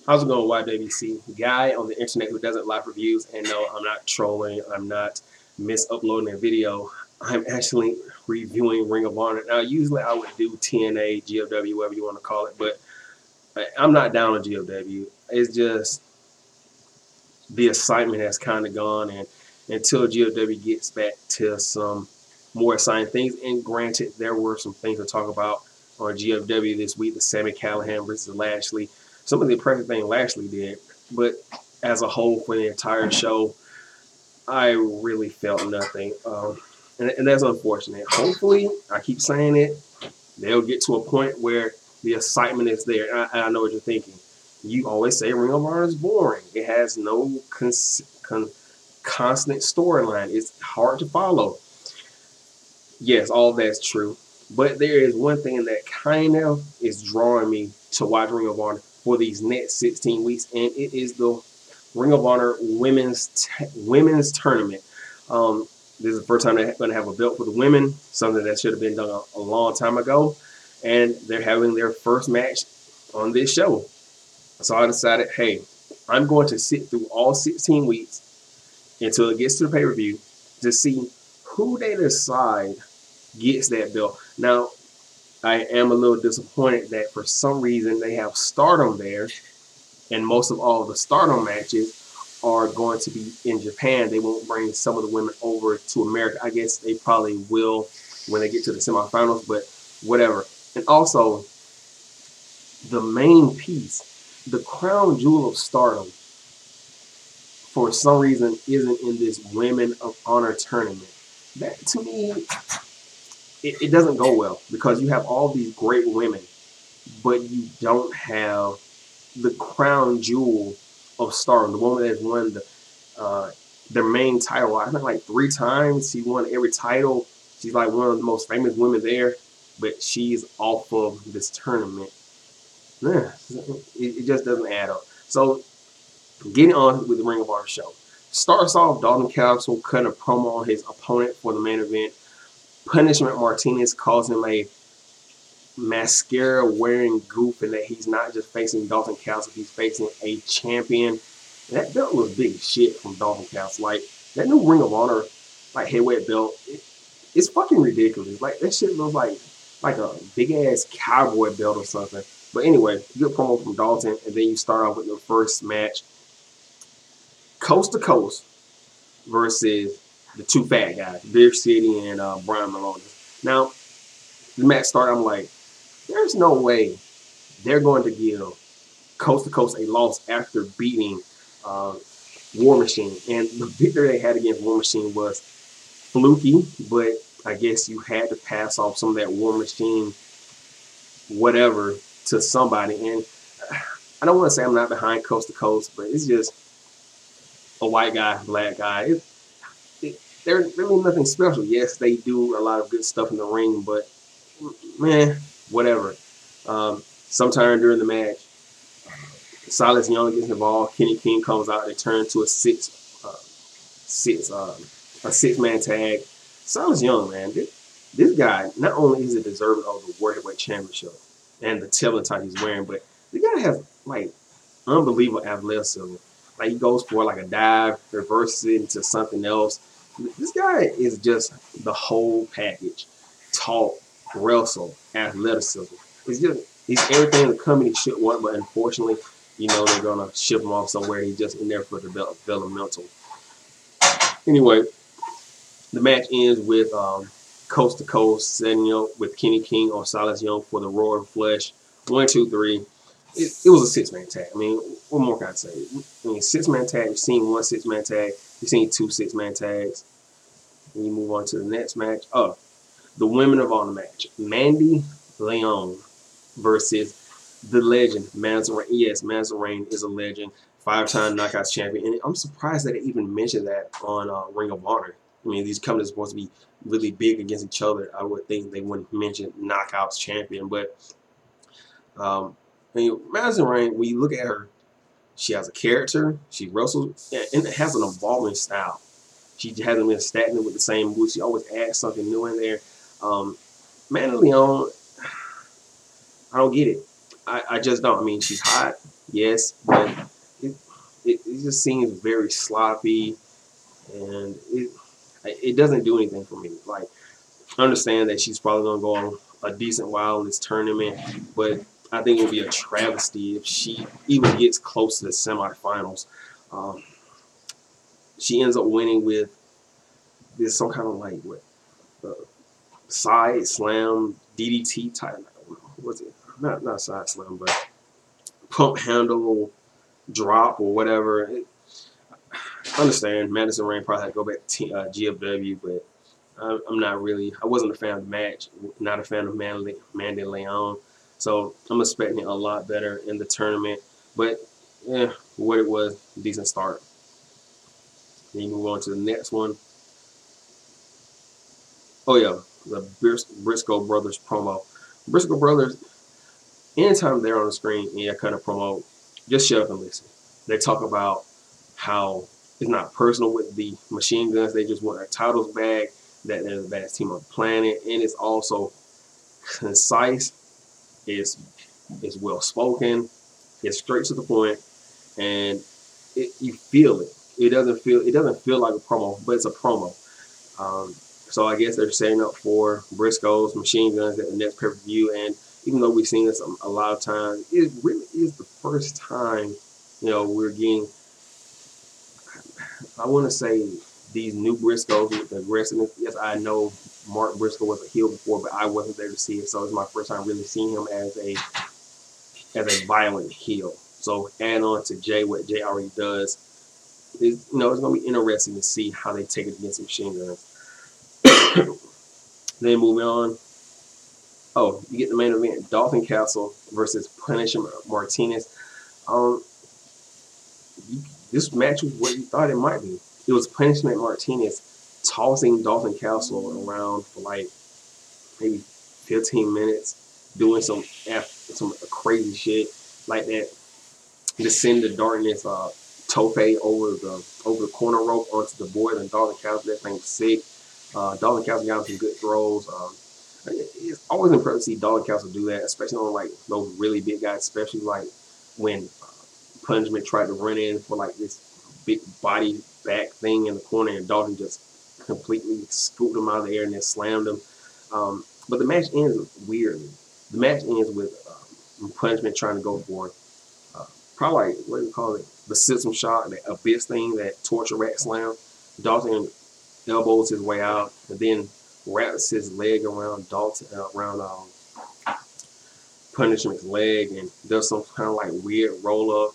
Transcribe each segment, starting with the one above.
How's it going, YWC? Guy on the internet who doesn't like reviews, and no, I'm not trolling. I'm not mis-uploading a video. I'm actually reviewing Ring of Honor. Now, usually I would do TNA, GOW, whatever you want to call it, but I'm not down on GOW. It's just the excitement has kind of gone, and until GOW gets back to some more exciting things, and granted, there were some things to talk about on GOW this week, the Sami Callihan versus Lashley, some of the impressive things Lashley did, but as a whole for the entire show, I really felt nothing, and that's unfortunate. Hopefully, I keep saying it, they'll get to a point where the excitement is there. I know what you're thinking. You always say Ring of Honor is boring. It has no constant storyline. It's hard to follow. Yes, all that's true. But there is one thing that kind of is drawing me to watch Ring of Honor for these next 16 weeks, and it is the Ring of Honor women's tournament. This is the first time they're going to have a belt for the women, something that should have been done a long time ago. And they're having their first match on this show. So I decided, hey, I'm going to sit through all 16 weeks until it gets to the pay-per-view to see who they decide gets that belt. Now, I am a little disappointed that for some reason they have Stardom there, and most of all the Stardom matches are going to be in Japan. They won't bring some of the women over to America. I guess they probably will when they get to the semifinals, but whatever. And also, the main piece, the crown jewel of Stardom, for some reason isn't in this Women of Honor tournament. That, to me, it doesn't go well because you have all these great women, but you don't have the crown jewel of Stardom, the woman that's won their main title. I think like 3 times. She won every title. She's like one of the most famous women there, but she's off of this tournament. It just doesn't add up. So getting on with the Ring of Honor show. Starts off Dalton Castle cutting a promo on his opponent for the main event. Punishment Martinez calls him a mascara wearing goof and that he's not just facing Dalton Castle, he's facing a champion. And that belt was big shit from Dalton Castle. Like that new Ring of Honor like heavyweight belt, it's fucking ridiculous. Like that shit looks like a big ass cowboy belt or something. But anyway, good promo from Dalton, and then you start off with the first match. Coast to Coast versus the 2 fat guys, Beer City and Brian Maloney. Now, the match started, I'm like, there's no way they're going to give Coast to Coast a loss after beating War Machine. And the victory they had against War Machine was fluky, but I guess you had to pass off some of that War Machine whatever to somebody. And I don't want to say I'm not behind Coast to Coast, but it's just a white guy, black guy. They're really nothing special. Yes, they do a lot of good stuff in the ring, but man, whatever. Sometime during the match, Silas Young gets involved. Kenny King comes out. They turn to a six-man tag. Silas Young, man, this guy not only is he deserving of the World Heavyweight Championship and the telling type he's wearing, but the guy has like unbelievable athleticism. Like he goes for like a dive, reverses it into something else. This guy is just the whole package. Talk, wrestle, athleticism. He's everything the company should want, but unfortunately, they're gonna ship him off somewhere. He's just in there for developmental. Anyway, the match ends with Coast to Coast setting up with Kenny King on Silas Young for the Royal Flush. 1, 2, 3. It was a 6-man tag. I mean, what more can I say? I mean, 6-man tag. You've seen 1 6-man tag. You've seen 2 6-man tags. And you move on to the next match. Oh, the Women of Honor match. Mandy Leon versus the legend, Mazarine. Yes, Mazarine is a legend. 5-time Knockouts champion. And I'm surprised that they even mentioned that on Ring of Honor. I mean, these companies are supposed to be really big against each other. I would think they wouldn't mention Knockouts champion. But Mazarine, when you look at her, she has a character. She wrestles and it has an evolving style. She hasn't been stagnant with the same moves. She always adds something new in there. Mandy Leon, I don't get it. I just don't. I mean, she's hot. yes, but it, it just seems very sloppy, and it doesn't do anything for me. Like, I understand that she's probably gonna go on a decent while in this tournament, but I think it would be a travesty if she even gets close to the semifinals. Um, she ends up winning with this some kind of like what uh, side slam DDT type. What was it? Not side slam, but pump handle drop or whatever. I understand Madison Rain probably had to go back to GFW, but I'm not really. I wasn't a fan of the match. Not a fan of Mandy Leon. So I'm expecting a lot better in the tournament. But yeah, what it was, decent start. Then you move on to the next one. Oh yeah, the Briscoe Brothers promo. Briscoe Brothers, anytime they're on the screen and you kind of promote, just shut up and listen. They talk about how it's not personal with the machine guns. They just want their titles back. That they're the best team on the planet, and it's also concise. It's well spoken. It's straight to the point, and you feel it. It doesn't feel like a promo, but it's a promo. So I guess they're setting up for Briscoe's Machine Guns at the next pay per view. And even though we've seen this a lot of times, it really is the first time we're getting. I want to say these new Briscoes with the aggressiveness. Yes, I know Mark Briscoe was a heel before, but I wasn't there to see it, so it's my first time really seeing him as a violent heel. So add on to Jay what Jay already does. It's going to be interesting to see how they take it against Machine Guns. Then moving on. Oh, you get the main event: Dalton Castle versus Punisher Martinez. Um, this match was what you thought it might be. It was Punishment Martinez tossing Dalton Castle around for like maybe 15 minutes, doing some crazy shit like that. Descend to darkness, tope over the corner rope onto the board, and Dalton Castle, that thing was sick. Dalton Castle got some good throws. It's always impressive to see Dalton Castle do that, especially on like those really big guys, especially like when Punishment tried to run in for like this big body back thing in the corner, and Dalton just completely scooped him out of the air and then slammed him. But the match ends weirdly. The match ends with Punishment trying to go for probably like, what do you call it? The system shock, the abyss thing, that torture rack slam. Dalton elbows his way out and then wraps his leg around Punishment's leg and does some kind of like weird roll up.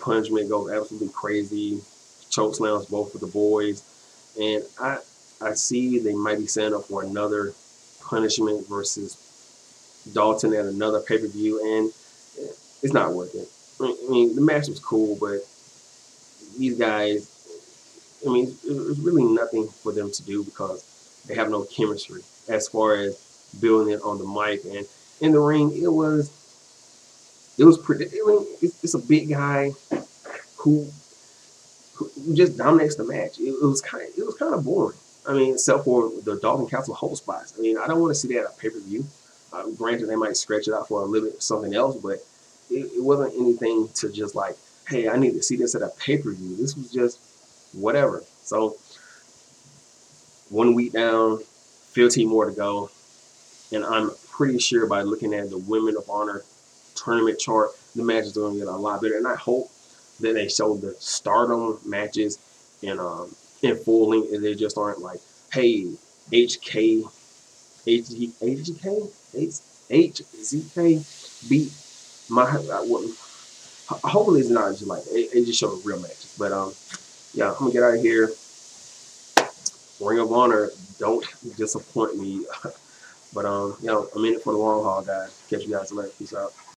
Punishment goes absolutely crazy, choke slams both of the boys, and I see they might be setting up for another Punishment versus Dalton at another pay per view, and it's not worth it. I mean, the match was cool, but these guys, I mean, there's really nothing for them to do because they have no chemistry as far as building it on the mic and in the ring. It was pretty. I mean, it's a big guy who just dominates the match. It was kind of boring. I mean, except for the Dalton Castle hold spots. I mean, I don't want to see that at a pay per view. Granted, they might stretch it out for a little bit something else, but it wasn't anything to just like, hey, I need to see this at a pay per view. This was just whatever. So 1 week down, 15 more to go, and I'm pretty sure by looking at the Women of Honor tournament chart, the match is going to get a lot better. And I hope that they show the Stardom matches in full length, and they just aren't like, hey, HK, HGK, HZK beat my. Hopefully, it's not just like it just show the real matches. But yeah, I'm gonna get out of here. Ring of Honor, don't disappoint me. But I'm in it for the long haul, guys. Catch you guys later. Peace out.